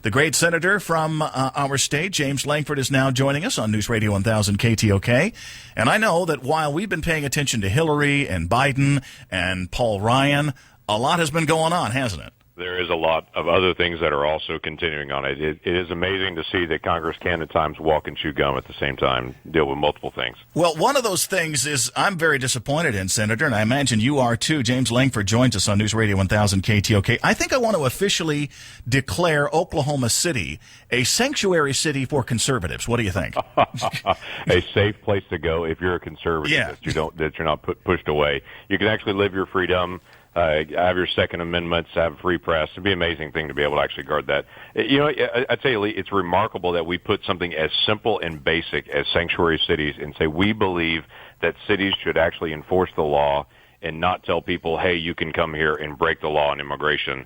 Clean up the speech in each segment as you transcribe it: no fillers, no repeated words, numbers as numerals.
The great senator from our state, James Lankford, is now joining us on News Radio 1000 KTOK. And I know that while we've been paying attention to Hillary and Biden and Paul Ryan, a lot has been going on, hasn't it? There is a lot of other things that are also continuing on it. It is amazing to see that Congress can at times walk and chew gum at the same time, deal with multiple things. Well, one of those things is I'm very disappointed in, Senator, and I imagine you are too. James Lankford joins us on News Radio 1000 KTOK. I think I want to officially declare Oklahoma City a sanctuary city for conservatives. What do you think? A safe place to go if you're a conservative, that you're not pushed away. You can actually live your freedom. Have your Second Amendments, have a free press. It'd be an amazing thing to be able to actually guard that. You know, I tell you, Lee, it's remarkable that we put something as simple and basic as sanctuary cities and say we believe that cities should actually enforce the law and not tell people, hey, you can come here and break the law on immigration.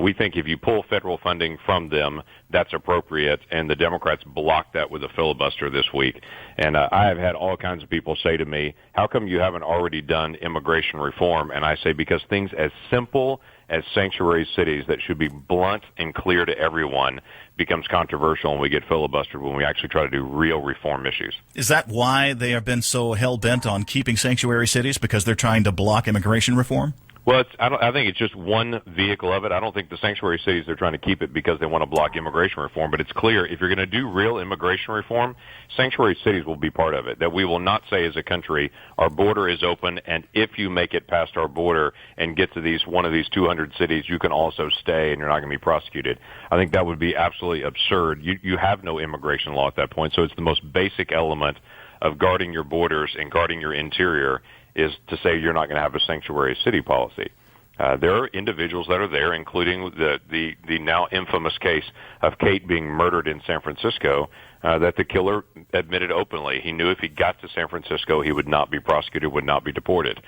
We think if you pull federal funding from them, that's appropriate, and the Democrats blocked that with a filibuster this week. And I have had all kinds of people say to me, how come you haven't already done immigration reform? And I say, because things as simple as sanctuary cities that should be blunt and clear to everyone becomes controversial, and we get filibustered when we actually try to do real reform issues. Is that why they have been so hell-bent on keeping sanctuary cities, because they're trying to block immigration reform? Well, I think it's just one vehicle of it. I don't think the sanctuary cities, they're trying to keep it because they want to block immigration reform. But it's clear if you're going to do real immigration reform, sanctuary cities will be part of it. That we will not say as a country, our border is open, and if you make it past our border and get to one of these 200 cities, you can also stay and you're not going to be prosecuted. I think that would be absolutely absurd. You have no immigration law at that point. So it's the most basic element of guarding your borders and guarding your interior is to say you're not going to have a sanctuary city policy. There are individuals that are there, including the now infamous case of Kate being murdered in San Francisco, that the killer admitted openly. He knew if he got to San Francisco, he would not be prosecuted, would not be deported.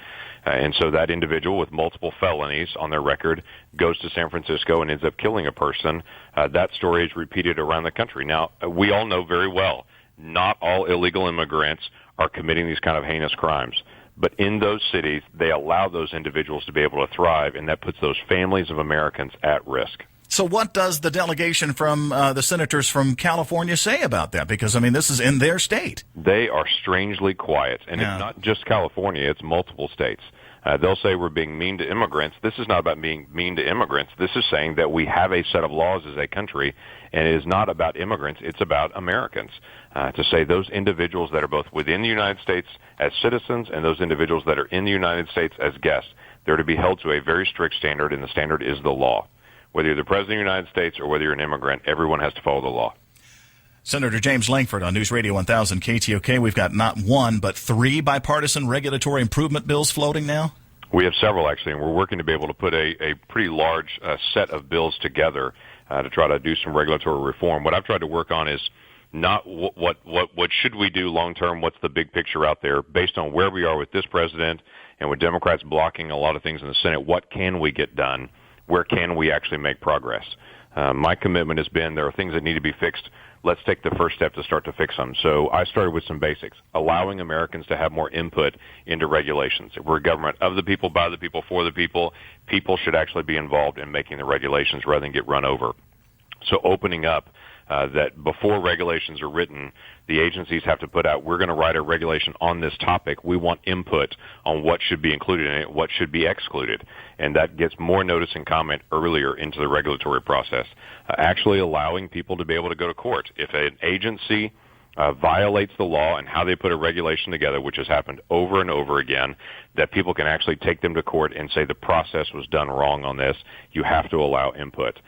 And so that individual with multiple felonies on their record goes to San Francisco and ends up killing a person. That story is repeated around the country. Now, we all know very well, not all illegal immigrants are committing these kind of heinous crimes. But in those cities, they allow those individuals to be able to thrive, and that puts those families of Americans at risk. So what does the delegation from the senators from California say about that? Because, I mean, this is in their state. They are strangely quiet, and It's not just California, it's multiple states. They'll say we're being mean to immigrants. This is not about being mean to immigrants. This is saying that we have a set of laws as a country, and it is not about immigrants. It's about Americans. To say those individuals that are both within the United States as citizens and those individuals that are in the United States as guests, they're to be held to a very strict standard, and the standard is the law. Whether you're the President of the United States or whether you're an immigrant, everyone has to follow the law. Senator James Lankford on News Radio 1000 KTOK. We've got not one, but three bipartisan regulatory improvement bills floating now? We have several, actually, and we're working to be able to put a pretty large set of bills together to try to do some regulatory reform. What I've tried to work on is not what should we do long term, what's the big picture out there, based on where we are with this president and with Democrats blocking a lot of things in the Senate, what can we get done? Where can we actually make progress? My commitment has been there are things that need to be fixed. Let's take the first step to start to fix them. So I started with some basics, allowing Americans to have more input into regulations. If we're a government of the people, by the people, for the people, people should actually be involved in making the regulations rather than get run over. So opening up that before regulations are written, the agencies have to put out, we're going to write a regulation on this topic. We want input on what should be included in it, what should be excluded. And that gets more notice and comment earlier into the regulatory process. Actually allowing people to be able to go to court. If an agency violates the law and how they put a regulation together, which has happened over and over again, that people can actually take them to court and say the process was done wrong on this. You have to allow input.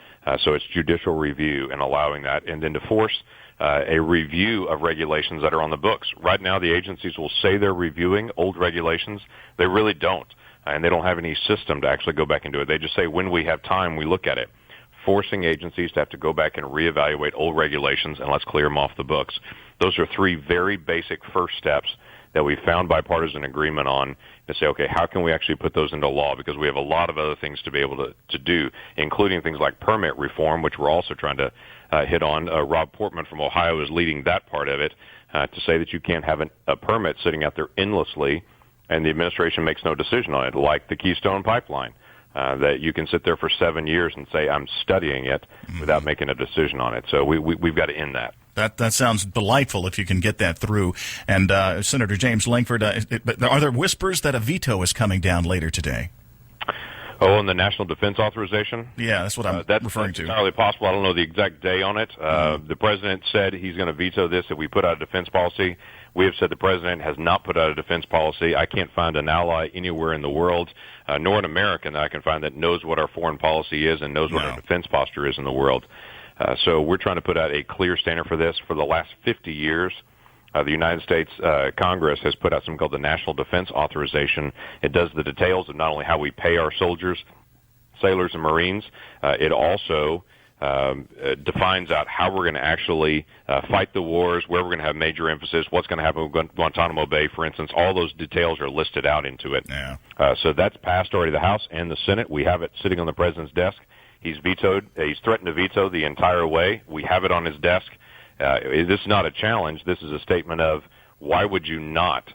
So it's judicial review and allowing that, and then to force a review of regulations that are on the books. Right now, the agencies will say they're reviewing old regulations. They really don't, and they don't have any system to actually go back and do it. They just say when we have time, we look at it. Forcing agencies to have to go back and reevaluate old regulations, and let's clear them off the books. Those are three very basic first steps that we found bipartisan agreement on to say, okay, how can we actually put those into law? Because we have a lot of other things to be able to do, including things like permit reform, which we're also trying to hit on. Rob Portman from Ohio is leading that part of it to say that you can't have a permit sitting out there endlessly and the administration makes no decision on it, like the Keystone Pipeline. that you can sit there for 7 years and say, I'm studying it without making a decision on it. So we've got to end that. That sounds delightful if you can get that through. And Senator James Lankford, but are there whispers that a veto is coming down later today? Oh, and the National Defense Authorization? Yeah, that's what I'm referring to. That's entirely possible. I don't know the exact day on it. The president said he's going to veto this if we put out a defense policy. We have said the president has not put out a defense policy. I can't find an ally anywhere in the world, nor an American that I can find that knows what our foreign policy is and knows what our defense posture is in the world. So we're trying to put out a clear standard for this. For the last 50 years, the United States Congress has put out something called the National Defense Authorization. It does the details of not only how we pay our soldiers, sailors, and Marines. It also defines out how we're going to actually fight the wars, where we're going to have major emphasis, what's going to happen with Guantanamo Bay, for instance. All those details are listed out into it. Yeah. So that's passed already the House and the Senate. We have it sitting on the president's desk. He's threatened to veto the entire way. We have it on his desk. This is not a challenge. This is a statement of why would you not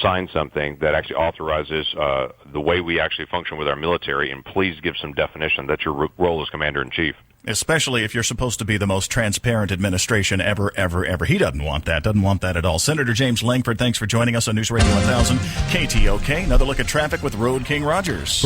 sign something that actually authorizes the way we actually function with our military, and please give some definition. That's your role as Commander-in-Chief. Especially if you're supposed to be the most transparent administration ever. He doesn't want that at all. Senator James Lankford, thanks for joining us on News Radio 1000 KTOK. Another look at traffic with Road King Rogers.